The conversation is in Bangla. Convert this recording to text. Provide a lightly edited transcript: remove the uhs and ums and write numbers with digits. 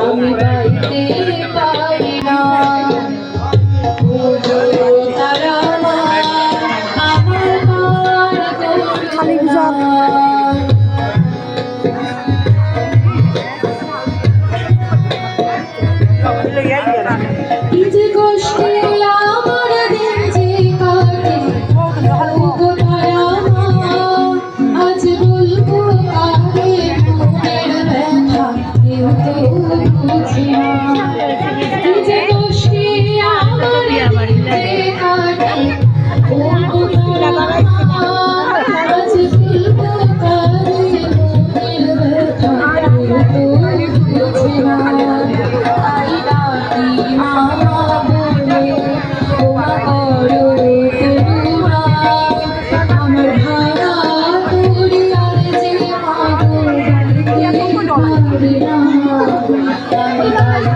আমি গাইতে পারি না তারা আমার খালি কি যে কষ্টে আমার দিন যে কাটে গো তারা আজ বলবো কারে মনের ব্যথা কেউ তো বুঝে না কি যে কষ্টে আমার দিন যে কাটে গো তারা আজ বলবো কারে মনের ব্যথা কেউ তো বুঝে না I'm